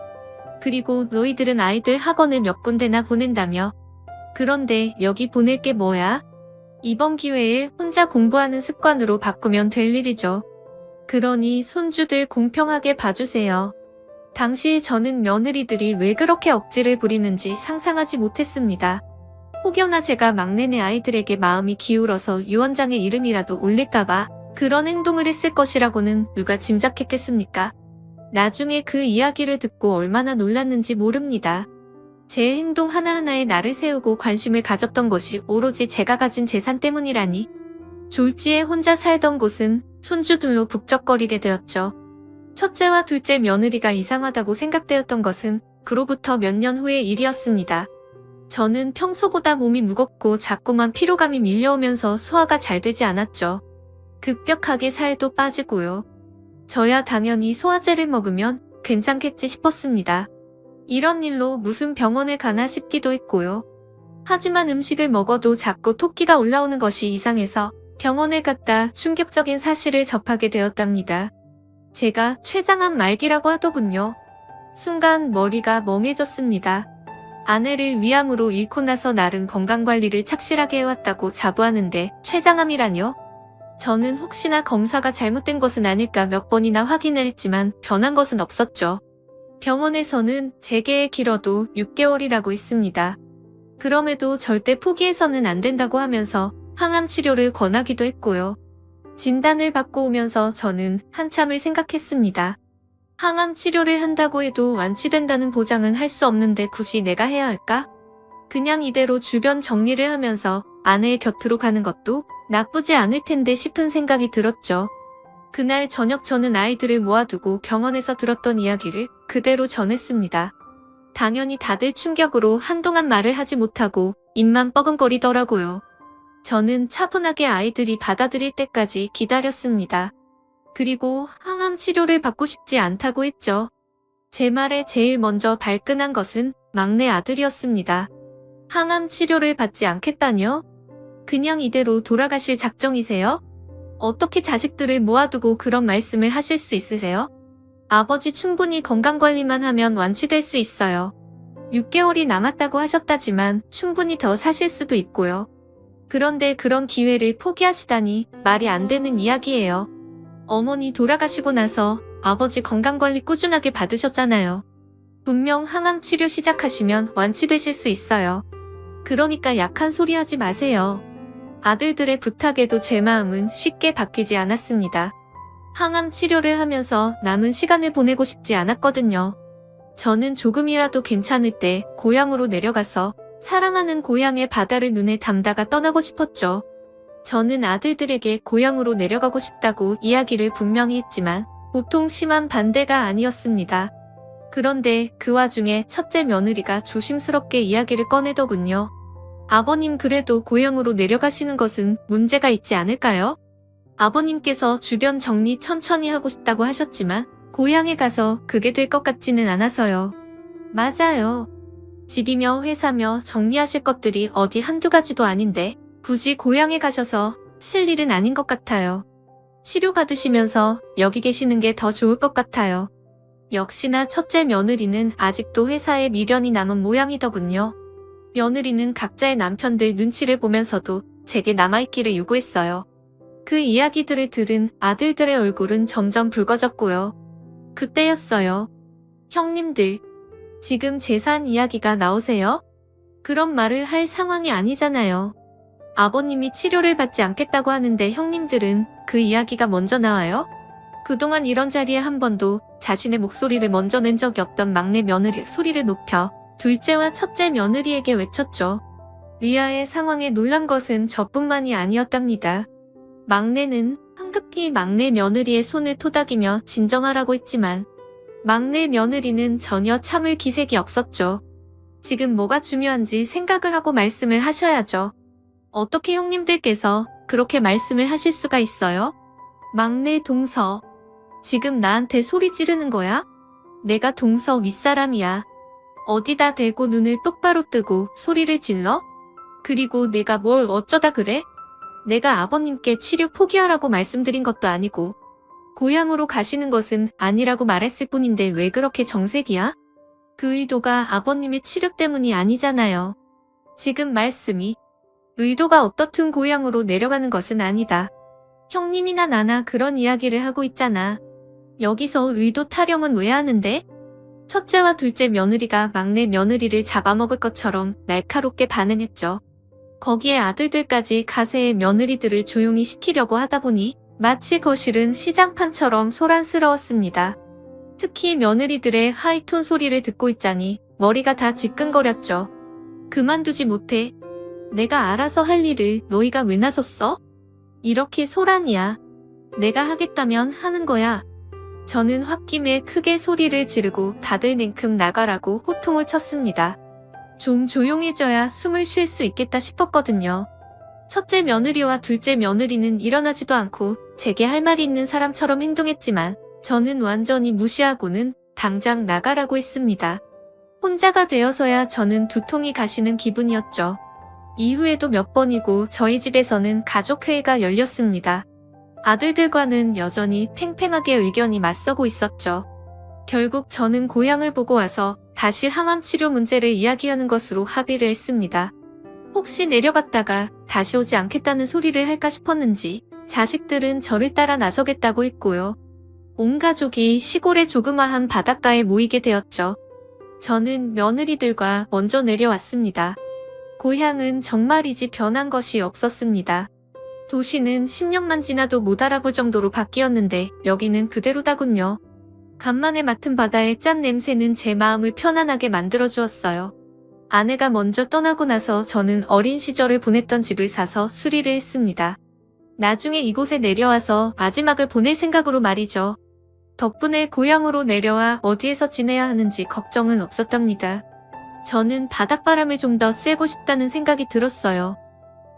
그리고 너희들은 아이들 학원을 몇 군데나 보낸다며. 그런데 여기 보낼 게 뭐야? 이번 기회에 혼자 공부하는 습관으로 바꾸면 될 일이죠. 그러니 손주들 공평하게 봐주세요. 당시 저는 며느리들이 왜 그렇게 억지를 부리는지 상상하지 못했습니다. 혹여나 제가 막내네 아이들에게 마음이 기울어서 유언장의 이름이라도 올릴까봐 그런 행동을 했을 것이라고는 누가 짐작했겠습니까? 나중에 그 이야기를 듣고 얼마나 놀랐는지 모릅니다. 제 행동 하나하나에 나를 세우고 관심을 가졌던 것이 오로지 제가 가진 재산 때문이라니. 졸지에 혼자 살던 곳은 손주들로 북적거리게 되었죠. 첫째와 둘째 며느리가 이상하다고 생각되었던 것은 그로부터 몇 년 후의 일이었습니다. 저는 평소보다 몸이 무겁고 자꾸만 피로감이 밀려오면서 소화가 잘 되지 않았죠. 급격하게 살도 빠지고요. 저야 당연히 소화제를 먹으면 괜찮겠지 싶었습니다. 이런 일로 무슨 병원에 가나 싶기도 했고요. 하지만 음식을 먹어도 자꾸 토끼가 올라오는 것이 이상해서 병원에 갔다 충격적인 사실을 접하게 되었답니다. 제가 췌장암 말기라고 하더군요. 순간 머리가 멍해졌습니다. 아내를 위암으로 잃고 나서 나름 건강관리를 착실하게 해왔다고 자부하는데 췌장암이라뇨? 저는 혹시나 검사가 잘못된 것은 아닐까 몇 번이나 확인을 했지만 변한 것은 없었죠. 병원에서는 되게 길어도 6개월이라고 했습니다. 그럼에도 절대 포기해서는 안 된다고 하면서 항암 치료를 권하기도 했고요. 진단을 받고 오면서 저는 한참을 생각했습니다. 항암 치료를 한다고 해도 완치된다는 보장은 할 수 없는데 굳이 내가 해야 할까? 그냥 이대로 주변 정리를 하면서 아내의 곁으로 가는 것도 나쁘지 않을 텐데 싶은 생각이 들었죠. 그날 저녁 저는 아이들을 모아두고 병원에서 들었던 이야기를 그대로 전했습니다. 당연히 다들 충격으로 한동안 말을 하지 못하고 입만 뻐근거리더라고요. 저는 차분하게 아이들이 받아들일 때까지 기다렸습니다. 그리고 항암 치료를 받고 싶지 않다고 했죠. 제 말에 제일 먼저 발끈한 것은 막내 아들이었습니다. 항암 치료를 받지 않겠다뇨? 그냥 이대로 돌아가실 작정이세요? 어떻게 자식들을 모아두고 그런 말씀을 하실 수 있으세요? 아버지 충분히 건강관리만 하면 완치될 수 있어요. 6개월이 남았다고 하셨다지만 충분히 더 사실 수도 있고요. 그런데 그런 기회를 포기하시다니 말이 안 되는 이야기예요. 어머니 돌아가시고 나서 아버지 건강관리 꾸준하게 받으셨잖아요. 분명 항암 치료 시작하시면 완치되실 수 있어요. 그러니까 약한 소리 하지 마세요. 아들들의 부탁에도 제 마음은 쉽게 바뀌지 않았습니다. 항암 치료를 하면서 남은 시간을 보내고 싶지 않았거든요. 저는 조금이라도 괜찮을 때 고향으로 내려가서 사랑하는 고향의 바다를 눈에 담다가 떠나고 싶었죠. 저는 아들들에게 고향으로 내려가고 싶다고 이야기를 분명히 했지만 보통 심한 반대가 아니었습니다. 그런데 그 와중에 첫째 며느리가 조심스럽게 이야기를 꺼내더군요. 아버님 그래도 고향으로 내려가시는 것은 문제가 있지 않을까요? 아버님께서 주변 정리 천천히 하고 싶다고 하셨지만 고향에 가서 그게 될 것 같지는 않아서요. 맞아요. 집이며 회사며 정리하실 것들이 어디 한두 가지도 아닌데 굳이 고향에 가셔서 하실 일은 아닌 것 같아요. 치료받으시면서 여기 계시는 게 더 좋을 것 같아요. 역시나 첫째 며느리는 아직도 회사에 미련이 남은 모양이더군요. 며느리는 각자의 남편들 눈치를 보면서도 제게 남아있기를 요구했어요. 그 이야기들을 들은 아들들의 얼굴은 점점 붉어졌고요. 그때였어요. 형님들, 지금 재산 이야기가 나오세요? 그런 말을 할 상황이 아니잖아요. 아버님이 치료를 받지 않겠다고 하는데 형님들은 그 이야기가 먼저 나와요? 그동안 이런 자리에 한 번도 자신의 목소리를 먼저 낸 적이 없던 막내 며느리 소리를 높여 둘째와 첫째 며느리에게 외쳤죠. 리아의 상황에 놀란 것은 저뿐만이 아니었답니다. 막내는 황급히 막내 며느리의 손을 토닥이며 진정하라고 했지만 막내 며느리는 전혀 참을 기색이 없었죠. 지금 뭐가 중요한지 생각을 하고 말씀을 하셔야죠. 어떻게 형님들께서 그렇게 말씀을 하실 수가 있어요? 막내 동서, 지금 나한테 소리 지르는 거야? 내가 동서 윗사람이야. 어디다 대고 눈을 똑바로 뜨고 소리를 질러? 그리고 내가 뭘 어쩌다 그래? 내가 아버님께 치료 포기하라고 말씀드린 것도 아니고 고향으로 가시는 것은 아니라고 말했을 뿐인데 왜 그렇게 정색이야? 그 의도가 아버님의 치료 때문이 아니잖아요. 지금 말씀이 의도가 어떻든 고향으로 내려가는 것은 아니다. 형님이나 나나 그런 이야기를 하고 있잖아. 여기서 의도 타령은 왜 하는데? 첫째와 둘째 며느리가 막내 며느리를 잡아먹을 것처럼 날카롭게 반응했죠. 거기에 아들들까지 가세의 며느리들을 조용히 시키려고 하다 보니 마치 거실은 시장판처럼 소란스러웠습니다. 특히 며느리들의 하이톤 소리를 듣고 있자니 머리가 다 지끈거렸죠. 그만두지 못해. 내가 알아서 할 일을 너희가 왜 나섰어? 이렇게 소란이야. 내가 하겠다면 하는 거야. 저는 홧김에 크게 소리를 지르고 다들 냉큼 나가라고 호통을 쳤습니다. 좀 조용해져야 숨을 쉴 수 있겠다 싶었거든요. 첫째 며느리와 둘째 며느리는 일어나지도 않고 제게 할 말이 있는 사람처럼 행동했지만 저는 완전히 무시하고는 당장 나가라고 했습니다. 혼자가 되어서야 저는 두통이 가시는 기분이었죠. 이후에도 몇 번이고 저희 집에서는 가족회의가 열렸습니다. 아들들과는 여전히 팽팽하게 의견이 맞서고 있었죠. 결국 저는 고향을 보고 와서 다시 항암 치료 문제를 이야기하는 것으로 합의를 했습니다. 혹시 내려갔다가 다시 오지 않겠다는 소리를 할까 싶었는지 자식들은 저를 따라 나서겠다고 했고요. 온 가족이 시골의 조그마한 바닷가에 모이게 되었죠. 저는 며느리들과 먼저 내려왔습니다. 고향은 정말이지 변한 것이 없었습니다. 도시는 10년만 지나도 못 알아볼 정도로 바뀌었는데 여기는 그대로다군요. 간만에 맡은 바다의 짠 냄새는 제 마음을 편안하게 만들어주었어요. 아내가 먼저 떠나고 나서 저는 어린 시절을 보냈던 집을 사서 수리를 했습니다. 나중에 이곳에 내려와서 마지막을 보낼 생각으로 말이죠. 덕분에 고향으로 내려와 어디에서 지내야 하는지 걱정은 없었답니다. 저는 바닷바람을 좀 더 쐬고 싶다는 생각이 들었어요.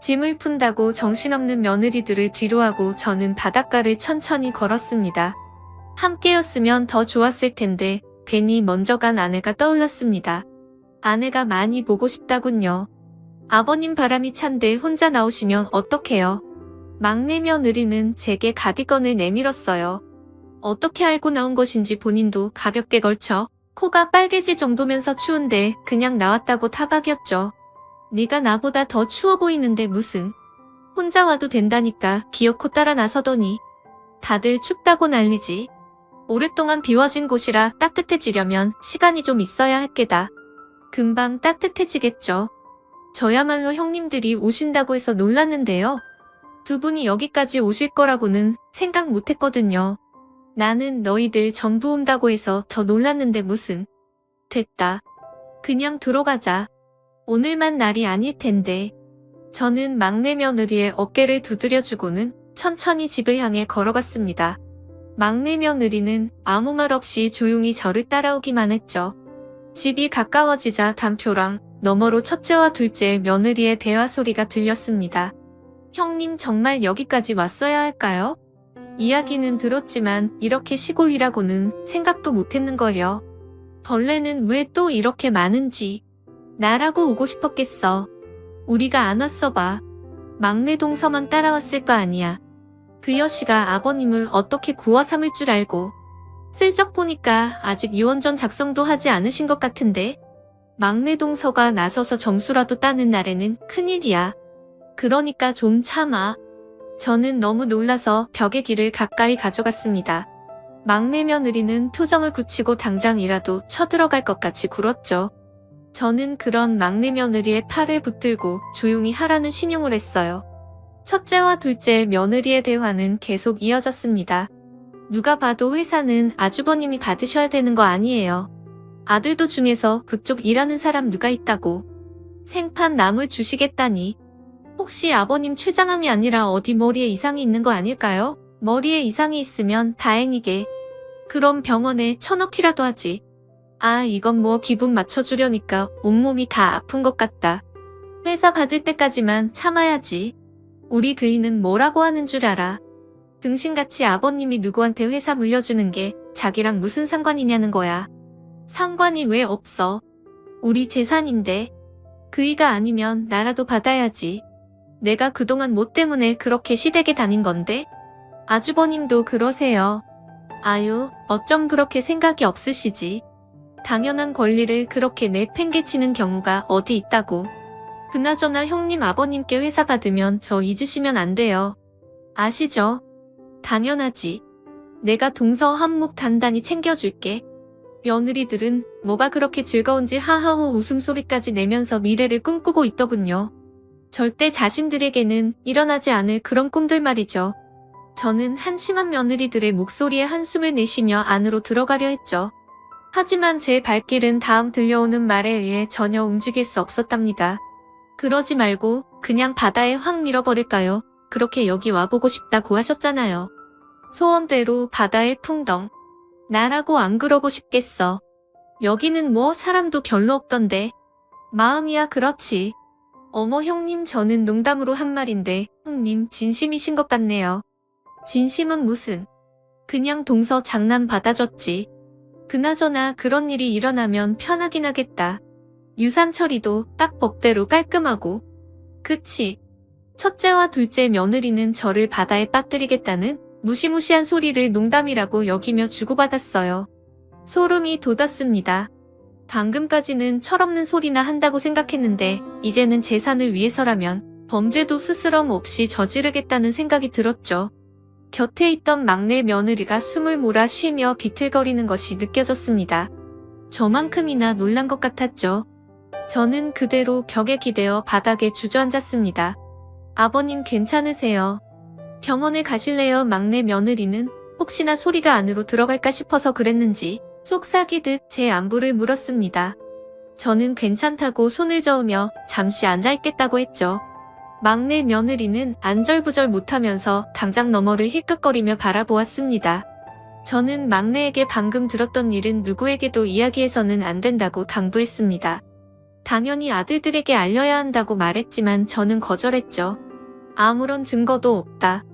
짐을 푼다고 정신없는 며느리들을 뒤로하고 저는 바닷가를 천천히 걸었습니다. 함께였으면 더 좋았을 텐데 괜히 먼저 간 아내가 떠올랐습니다. 아내가 많이 보고 싶다군요. 아버님 바람이 찬데 혼자 나오시면 어떡해요? 막내 며느리는 제게 가디건을 내밀었어요. 어떻게 알고 나온 것인지 본인도 가볍게 걸쳐 코가 빨개질 정도면서 추운데 그냥 나왔다고 타박이었죠. 네가 나보다 더 추워 보이는데 무슨. 혼자 와도 된다니까 기어코 따라 나서더니 다들 춥다고 난리지. 오랫동안 비워진 곳이라 따뜻해지려면 시간이 좀 있어야 할 게다. 금방 따뜻해지겠죠. 저야말로 형님들이 오신다고 해서 놀랐는데요. 두 분이 여기까지 오실 거라고는 생각 못했거든요. 나는 너희들 전부 온다고 해서 더 놀랐는데 무슨. 됐다. 그냥 들어가자. 오늘만 날이 아닐 텐데. 저는 막내 며느리의 어깨를 두드려주고는 천천히 집을 향해 걸어갔습니다. 막내 며느리는 아무 말 없이 조용히 저를 따라오기만 했죠. 집이 가까워지자 담벼락 너머로 첫째와 둘째 며느리의 대화 소리가 들렸습니다. 형님 정말 여기까지 왔어야 할까요? 이야기는 들었지만 이렇게 시골이라고는 생각도 못했는걸요. 벌레는 왜 또 이렇게 많은지. 나라고 오고 싶었겠어. 우리가 안 왔어 봐. 막내 동서만 따라왔을 거 아니야. 그 여씨가 아버님을 어떻게 구워 삼을 줄 알고. 슬쩍 보니까 아직 유언전 작성도 하지 않으신 것 같은데. 막내 동서가 나서서 점수라도 따는 날에는 큰일이야. 그러니까 좀 참아. 저는 너무 놀라서 벽의 길을 가까이 가져갔습니다. 막내 며느리는 표정을 굳히고 당장이라도 쳐들어갈 것 같이 굴었죠. 저는 그런 막내 며느리의 팔을 붙들고 조용히 하라는 신용을 했어요. 첫째와 둘째 며느리의 대화는 계속 이어졌습니다. 누가 봐도 회사는 아주버님이 받으셔야 되는 거 아니에요. 아들도 중에서 그쪽 일하는 사람 누가 있다고. 생판 남을 주시겠다니. 혹시 아버님 췌장암이 아니라 어디 머리에 이상이 있는 거 아닐까요? 머리에 이상이 있으면 다행이게. 그럼 병원에 쳐넣기라도 하지. 아, 이건 뭐 기분 맞춰주려니까 온몸이 다 아픈 것 같다. 회사 받을 때까지만 참아야지. 우리 그이는 뭐라고 하는 줄 알아. 등신같이 아버님이 누구한테 회사 물려주는 게 자기랑 무슨 상관이냐는 거야. 상관이 왜 없어. 우리 재산인데. 그이가 아니면 나라도 받아야지. 내가 그동안 뭐 때문에 그렇게 시댁에 다닌 건데? 아주버님도 그러세요. 아유, 어쩜 그렇게 생각이 없으시지. 당연한 권리를 그렇게 내팽개치는 경우가 어디 있다고. 그나저나 형님 아버님께 회사 받으면 저 잊으시면 안 돼요. 아시죠? 당연하지. 내가 동서 한몫 단단히 챙겨줄게. 며느리들은 뭐가 그렇게 즐거운지 하하호 웃음소리까지 내면서 미래를 꿈꾸고 있더군요. 절대 자신들에게는 일어나지 않을 그런 꿈들 말이죠. 저는 한심한 며느리들의 목소리에 한숨을 내쉬며 안으로 들어가려 했죠. 하지만 제 발길은 다음 들려오는 말에 의해 전혀 움직일 수 없었답니다. 그러지 말고 그냥 바다에 확 밀어버릴까요? 그렇게 여기 와보고 싶다고 하셨잖아요. 소원대로 바다에 풍덩. 나라고 안 그러고 싶겠어. 여기는 뭐 사람도 별로 없던데. 마음이야 그렇지. 어머 형님 저는 농담으로 한 말인데 형님 진심이신 것 같네요. 진심은 무슨. 그냥 동서 장난 받아줬지. 그나저나 그런 일이 일어나면 편하긴 하겠다. 유산 처리도 딱 법대로 깔끔하고. 그치? 첫째와 둘째 며느리는 저를 바다에 빠뜨리겠다는 무시무시한 소리를 농담이라고 여기며 주고받았어요. 소름이 돋았습니다. 방금까지는 철없는 소리나 한다고 생각했는데 이제는 재산을 위해서라면 범죄도 스스럼 없이 저지르겠다는 생각이 들었죠. 곁에 있던 막내 며느리가 숨을 몰아 쉬며 비틀거리는 것이 느껴졌습니다. 저만큼이나 놀란 것 같았죠. 저는 그대로 벽에 기대어 바닥에 주저앉았습니다. 아버님 괜찮으세요? 병원에 가실래요? 막내 며느리는 혹시나 소리가 안으로 들어갈까 싶어서 그랬는지 속삭이듯 제 안부를 물었습니다. 저는 괜찮다고 손을 저으며 잠시 앉아있겠다고 했죠. 막내 며느리는 안절부절 못하면서 담장 너머를 힐끗거리며 바라보았습니다. 저는 막내에게 방금 들었던 일은 누구에게도 이야기해서는 안 된다고 당부했습니다. 당연히 아들들에게 알려야 한다고 말했지만 저는 거절했죠. 아무런 증거도 없다.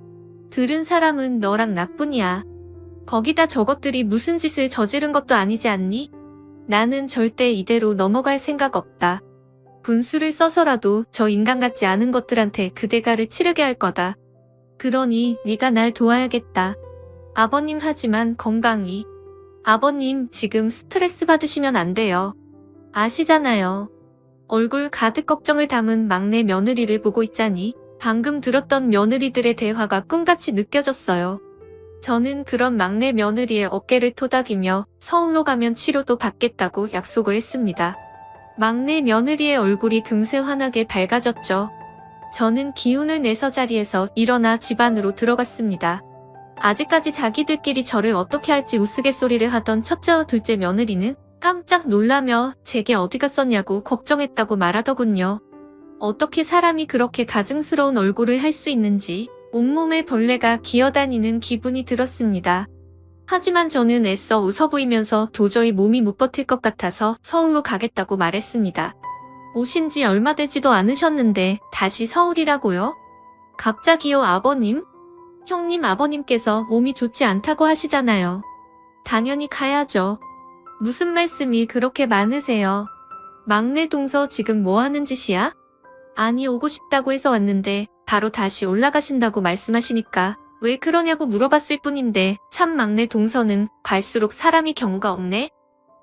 들은 사람은 너랑 나뿐이야. 거기다 저것들이 무슨 짓을 저지른 것도 아니지 않니? 나는 절대 이대로 넘어갈 생각 없다. 분수를 써서라도 저 인간 같지 않은 것들한테 그 대가를 치르게 할 거다. 그러니 네가 날 도와야겠다. 아버님 하지만 건강히. 아버님 지금 스트레스 받으시면 안 돼요. 아시잖아요. 얼굴 가득 걱정을 담은 막내 며느리를 보고 있자니 방금 들었던 며느리들의 대화가 꿈같이 느껴졌어요. 저는 그런 막내 며느리의 어깨를 토닥이며 서울로 가면 치료도 받겠다고 약속을 했습니다. 막내 며느리의 얼굴이 금세 환하게 밝아졌죠. 저는 기운을 내서 자리에서 일어나 집 안으로 들어갔습니다. 아직까지 자기들끼리 저를 어떻게 할지 우스갯소리를 하던 첫째와 둘째 며느리는 깜짝 놀라며 제게 어디 갔었냐고 걱정했다고 말하더군요. 어떻게 사람이 그렇게 가증스러운 얼굴을 할 수 있는지 온몸에 벌레가 기어다니는 기분이 들었습니다. 하지만 저는 애써 웃어 보이면서 도저히 몸이 못 버틸 것 같아서 서울로 가겠다고 말했습니다. 오신 지 얼마 되지도 않으셨는데 다시 서울이라고요? 갑자기요 아버님? 형님 아버님께서 몸이 좋지 않다고 하시잖아요. 당연히 가야죠. 무슨 말씀이 그렇게 많으세요? 막내 동서 지금 뭐 하는 짓이야? 아니 오고 싶다고 해서 왔는데 바로 다시 올라가신다고 말씀하시니까 왜 그러냐고 물어봤을 뿐인데 참 막내 동서는 갈수록 사람이 경우가 없네.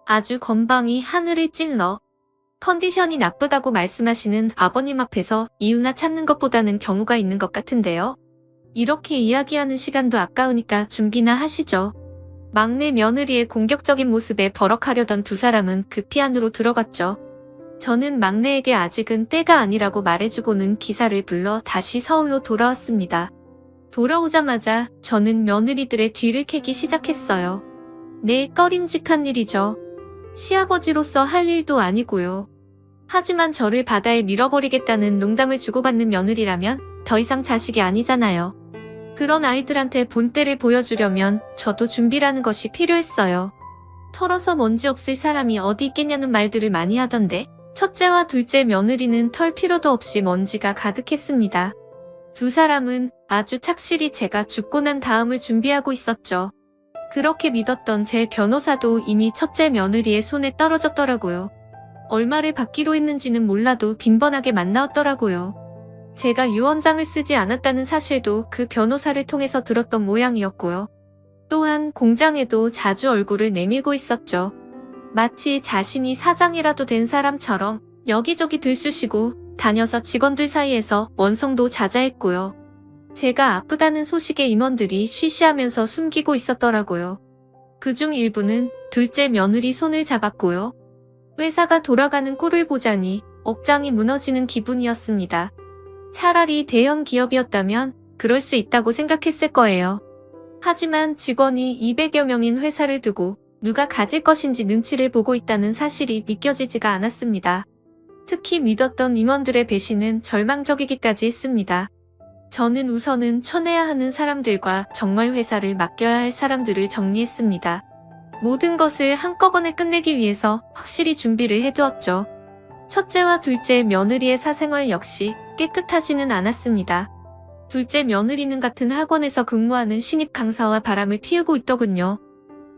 아주 건방이 하늘을 찔러. 컨디션이 나쁘다고 말씀하시는 아버님 앞에서 이유나 찾는 것보다는 경우가 있는 것 같은데요. 이렇게 이야기하는 시간도 아까우니까 준비나 하시죠. 막내 며느리의 공격적인 모습에 버럭하려던 두 사람은 급히 안으로 들어갔죠. 저는 막내에게 아직은 때가 아니라고 말해주고는 기사를 불러 다시 서울로 돌아왔습니다. 돌아오자마자 저는 며느리들의 뒤를 캐기 시작했어요. 네, 꺼림직한 일이죠. 시아버지로서 할 일도 아니고요. 하지만 저를 바다에 밀어버리겠다는 농담을 주고받는 며느리라면 더 이상 자식이 아니잖아요. 그런 아이들한테 본때를 보여주려면 저도 준비라는 것이 필요했어요. 털어서 먼지 없을 사람이 어디 있겠냐는 말들을 많이 하던데 첫째와 둘째 며느리는 털 필요도 없이 먼지가 가득했습니다. 두 사람은 아주 착실히 제가 죽고 난 다음을 준비하고 있었죠. 그렇게 믿었던 제 변호사도 이미 첫째 며느리의 손에 떨어졌더라고요. 얼마를 받기로 했는지는 몰라도 빈번하게 만나왔더라고요. 제가 유언장을 쓰지 않았다는 사실도 그 변호사를 통해서 들었던 모양이었고요. 또한 공장에도 자주 얼굴을 내밀고 있었죠. 마치 자신이 사장이라도 된 사람처럼 여기저기 들쑤시고 다녀서 직원들 사이에서 원성도 자자했고요. 제가 아프다는 소식에 임원들이 쉬쉬하면서 숨기고 있었더라고요. 그중 일부는 둘째 며느리 손을 잡았고요. 회사가 돌아가는 꼴을 보자니 억장이 무너지는 기분이었습니다. 차라리 대형 기업이었다면 그럴 수 있다고 생각했을 거예요. 하지만 직원이 200여 명인 회사를 두고 누가 가질 것인지 눈치를 보고 있다는 사실이 믿겨지지가 않았습니다. 특히 믿었던 임원들의 배신은 절망적이기까지 했습니다. 저는 우선은 쳐내야 하는 사람들과 정말 회사를 맡겨야 할 사람들을 정리했습니다. 모든 것을 한꺼번에 끝내기 위해서 확실히 준비를 해두었죠. 첫째와 둘째 며느리의 사생활 역시 깨끗하지는 않았습니다. 둘째 며느리는 같은 학원에서 근무하는 신입 강사와 바람을 피우고 있더군요.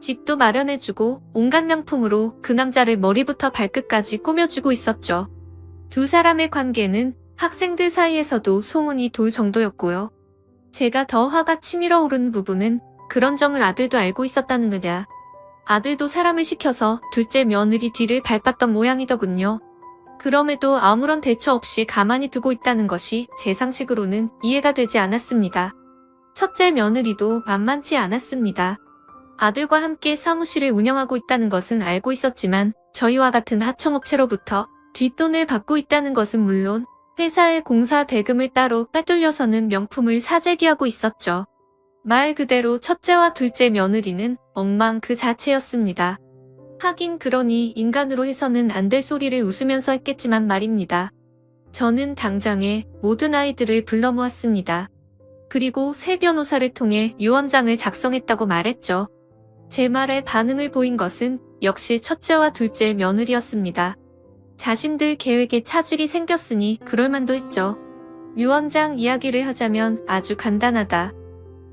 집도 마련해주고 온갖 명품으로 그 남자를 머리부터 발끝까지 꾸며주고 있었죠. 두 사람의 관계는 학생들 사이에서도 소문이 돌 정도였고요. 제가 더 화가 치밀어 오르는 부분은 그런 점을 아들도 알고 있었다는 거냐. 아들도 사람을 시켜서 둘째 며느리 뒤를 밟았던 모양이더군요. 그럼에도 아무런 대처 없이 가만히 두고 있다는 것이 제 상식으로는 이해가 되지 않았습니다. 첫째 며느리도 만만치 않았습니다. 아들과 함께 사무실을 운영하고 있다는 것은 알고 있었지만 저희와 같은 하청업체로부터 뒷돈을 받고 있다는 것은 물론 회사의 공사 대금을 따로 빼돌려서는 명품을 사재기하고 있었죠. 말 그대로 첫째와 둘째 며느리는 엉망 그 자체였습니다. 하긴 그러니 인간으로 해서는 안 될 소리를 웃으면서 했겠지만 말입니다. 저는 당장에 모든 아이들을 불러 모았습니다. 그리고 새 변호사를 통해 유언장을 작성했다고 말했죠. 제 말에 반응을 보인 것은 역시 첫째와 둘째 며느리였습니다. 자신들 계획에 차질이 생겼으니 그럴만도 했죠. 유언장 이야기를 하자면 아주 간단하다.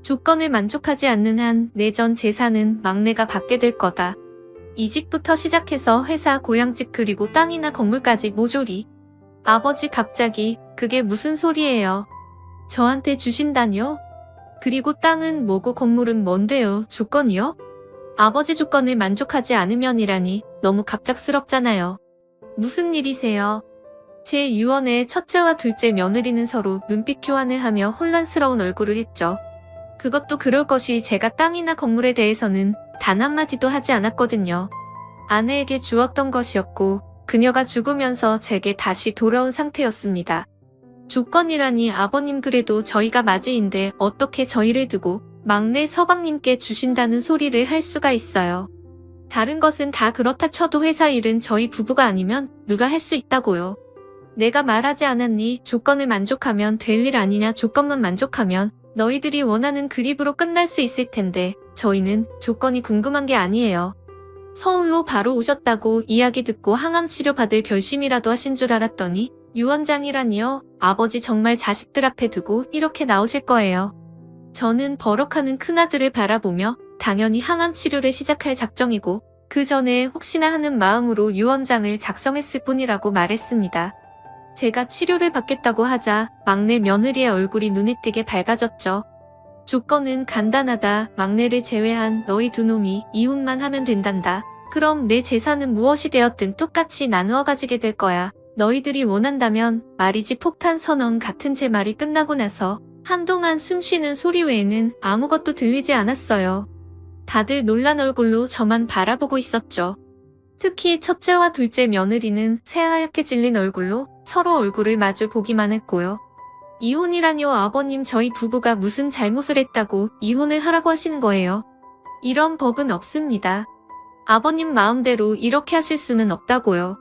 조건을 만족하지 않는 한 내 전 재산은 막내가 받게 될 거다. 이직부터 시작해서 회사 고향집 그리고 땅이나 건물까지 모조리. 아버지 갑자기 그게 무슨 소리예요? 저한테 주신다뇨? 그리고 땅은 뭐고 건물은 뭔데요? 조건이요? 아버지 조건을 만족하지 않으면이라니 너무 갑작스럽잖아요. 무슨 일이세요? 제 유언에 첫째와 둘째 며느리는 서로 눈빛 교환을 하며 혼란스러운 얼굴을 했죠. 그것도 그럴 것이 제가 땅이나 건물에 대해서는 단 한마디도 하지 않았거든요. 아내에게 주었던 것이었고 그녀가 죽으면서 제게 다시 돌아온 상태였습니다. 조건이라니 아버님 그래도 저희가 맞이인데 어떻게 저희를 두고 막내 서방님께 주신다는 소리를 할 수가 있어요. 다른 것은 다 그렇다 쳐도 회사 일은 저희 부부가 아니면 누가 할 수 있다고요. 내가 말하지 않았니? 조건을 만족하면 될 일 아니냐? 조건만 만족하면 너희들이 원하는 그립으로 끝날 수 있을 텐데 저희는 조건이 궁금한 게 아니에요. 서울로 바로 오셨다고 이야기 듣고 항암 치료 받을 결심이라도 하신 줄 알았더니 유언장이라니요? 아버지 정말 자식들 앞에 두고 이렇게 나오실 거예요. 저는 버럭하는 큰아들을 바라보며 당연히 항암 치료를 시작할 작정이고 그 전에 혹시나 하는 마음으로 유언장을 작성했을 뿐이라고 말했습니다. 제가 치료를 받겠다고 하자 막내 며느리의 얼굴이 눈에 띄게 밝아졌죠. 조건은 간단하다. 막내를 제외한 너희 두 놈이 이혼만 하면 된단다. 그럼 내 재산은 무엇이 되었든 똑같이 나누어 가지게 될 거야. 너희들이 원한다면 말이지. 폭탄 선언 같은 제 말이 끝나고 나서 한동안 숨쉬는 소리 외에는 아무것도 들리지 않았어요. 다들 놀란 얼굴로 저만 바라보고 있었죠. 특히 첫째와 둘째 며느리는 새하얗게 질린 얼굴로 서로 얼굴을 마주 보기만 했고요. 이혼이라뇨? 아버님, 저희 부부가 무슨 잘못을 했다고 이혼을 하라고 하시는 거예요? 이런 법은 없습니다. 아버님 마음대로 이렇게 하실 수는 없다고요.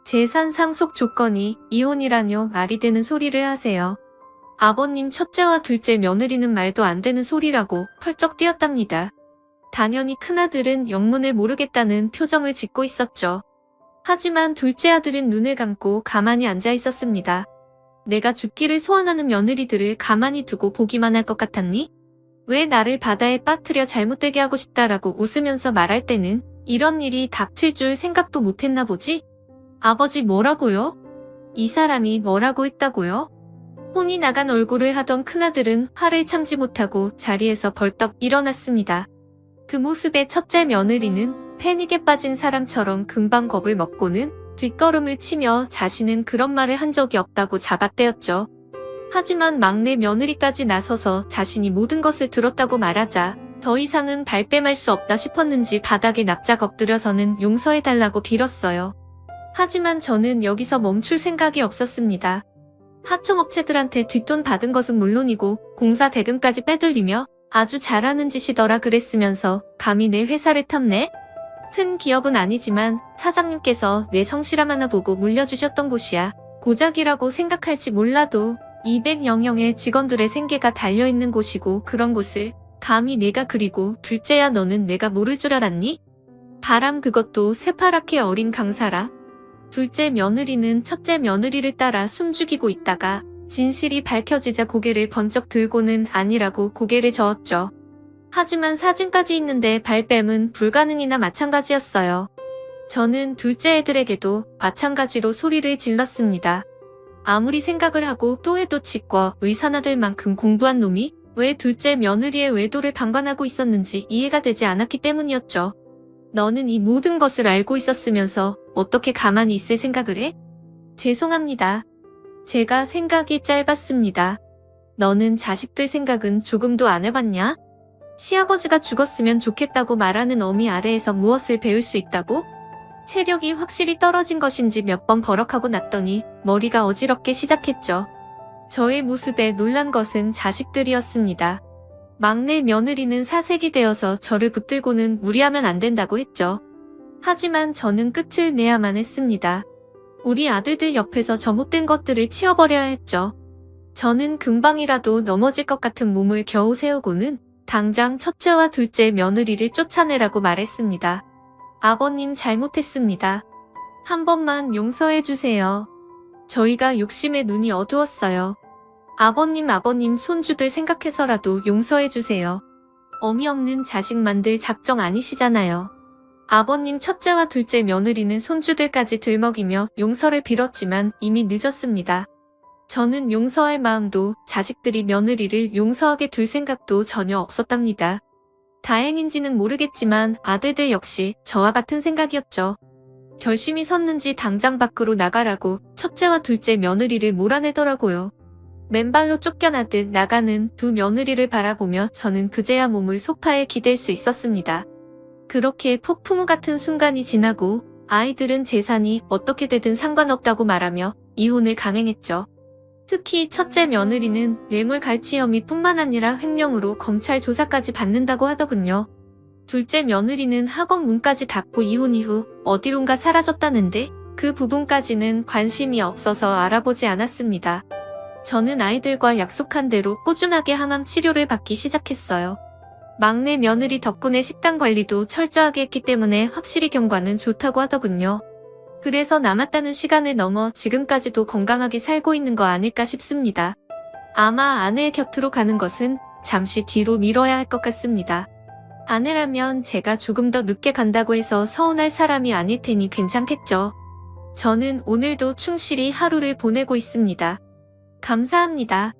재산 상속 조건이 이혼이라뇨? 말이 되는 소리를 하세요. 아버님, 첫째와 둘째 며느리는 말도 안 되는 소리라고 펄쩍 뛰었답니다. 당연히 큰아들은 영문을 모르겠다는 표정을 짓고 있었죠. 하지만 둘째 아들은 눈을 감고 가만히 앉아 있었습니다. 내가 죽기를 소원하는 며느리들을 가만히 두고 보기만 할 것 같았니? 왜 나를 바다에 빠뜨려 잘못되게 하고 싶다라고 웃으면서 말할 때는 이런 일이 닥칠 줄 생각도 못했나 보지? 아버지 뭐라고요? 이 사람이 뭐라고 했다고요? 혼이 나간 얼굴을 하던 큰아들은 화를 참지 못하고 자리에서 벌떡 일어났습니다. 그 모습에 첫째 며느리는 패닉에 빠진 사람처럼 금방 겁을 먹고는 뒷걸음을 치며 자신은 그런 말을 한 적이 없다고 잡아떼었죠. 하지만 막내 며느리까지 나서서 자신이 모든 것을 들었다고 말하자 더 이상은 발뺌할 수 없다 싶었는지 바닥에 납작 엎드려서는 용서해달라고 빌었어요. 하지만 저는 여기서 멈출 생각이 없었습니다. 하청업체들한테 뒷돈 받은 것은 물론이고 공사 대금까지 빼돌리며 아주 잘하는 짓이더라 그랬으면서 감히 내 회사를 탐내? 큰 기업은 아니지만 사장님께서 내 성실함 하나 보고 물려주셨던 곳이야. 고작이라고 생각할지 몰라도 200영영의 직원들의 생계가 달려있는 곳이고 그런 곳을 감히 내가 그리고 둘째야 너는 내가 모를 줄 알았니? 바람 그것도 새파랗게 어린 강사라. 둘째 며느리는 첫째 며느리를 따라 숨죽이고 있다가 진실이 밝혀지자 고개를 번쩍 들고는 아니라고 고개를 저었죠. 하지만 사진까지 있는데 발뺌은 불가능이나 마찬가지였어요. 저는 둘째 애들에게도 마찬가지로 소리를 질렀습니다. 아무리 생각을 하고 또 해도 치과 의사나 될 만큼 공부한 놈이 왜 둘째 며느리의 외도를 방관하고 있었는지 이해가 되지 않았기 때문이었죠. 너는 이 모든 것을 알고 있었으면서 어떻게 가만히 있을 생각을 해? 죄송합니다. 제가 생각이 짧았습니다. 너는 자식들 생각은 조금도 안 해봤냐? 시아버지가 죽었으면 좋겠다고 말하는 어미 아래에서 무엇을 배울 수 있다고? 체력이 확실히 떨어진 것인지 몇 번 버럭하고 났더니 머리가 어지럽게 시작했죠. 저의 모습에 놀란 것은 자식들이었습니다. 막내 며느리는 사색이 되어서 저를 붙들고는 무리하면 안 된다고 했죠. 하지만 저는 끝을 내야만 했습니다. 우리 아들들 옆에서 저 못된 것들을 치워버려야 했죠. 저는 금방이라도 넘어질 것 같은 몸을 겨우 세우고는 당장 첫째와 둘째 며느리를 쫓아내라고 말했습니다. 아버님 잘못했습니다. 한 번만 용서해 주세요. 저희가 욕심에 눈이 어두웠어요. 아버님 손주들 생각해서라도 용서해 주세요. 어미 없는 자식 만들 작정 아니시잖아요. 아버님 첫째와 둘째 며느리는 손주들까지 들먹이며 용서를 빌었지만 이미 늦었습니다. 저는 용서할 마음도 자식들이 며느리를 용서하게 둘 생각도 전혀 없었답니다. 다행인지는 모르겠지만 아들들 역시 저와 같은 생각이었죠. 결심이 섰는지 당장 밖으로 나가라고 첫째와 둘째 며느리를 몰아내더라고요. 맨발로 쫓겨나듯 나가는 두 며느리를 바라보며 저는 그제야 몸을 소파에 기댈 수 있었습니다. 그렇게 폭풍우 같은 순간이 지나고 아이들은 재산이 어떻게 되든 상관없다고 말하며 이혼을 강행했죠. 특히 첫째 며느리는 뇌물 갈취 혐의뿐만 아니라 횡령으로 검찰 조사까지 받는다고 하더군요. 둘째 며느리는 학원 문까지 닫고 이혼 이후 어디론가 사라졌다는데 그 부분까지는 관심이 없어서 알아보지 않았습니다. 저는 아이들과 약속한 대로 꾸준하게 항암 치료를 받기 시작했어요. 막내 며느리 덕분에 식단 관리도 철저하게 했기 때문에 확실히 경과는 좋다고 하더군요. 그래서 남았다는 시간을 넘어 지금까지도 건강하게 살고 있는 거 아닐까 싶습니다. 아마 아내의 곁으로 가는 것은 잠시 뒤로 미뤄야 할 것 같습니다. 아내라면 제가 조금 더 늦게 간다고 해서 서운할 사람이 아닐 테니 괜찮겠죠. 저는 오늘도 충실히 하루를 보내고 있습니다. 감사합니다.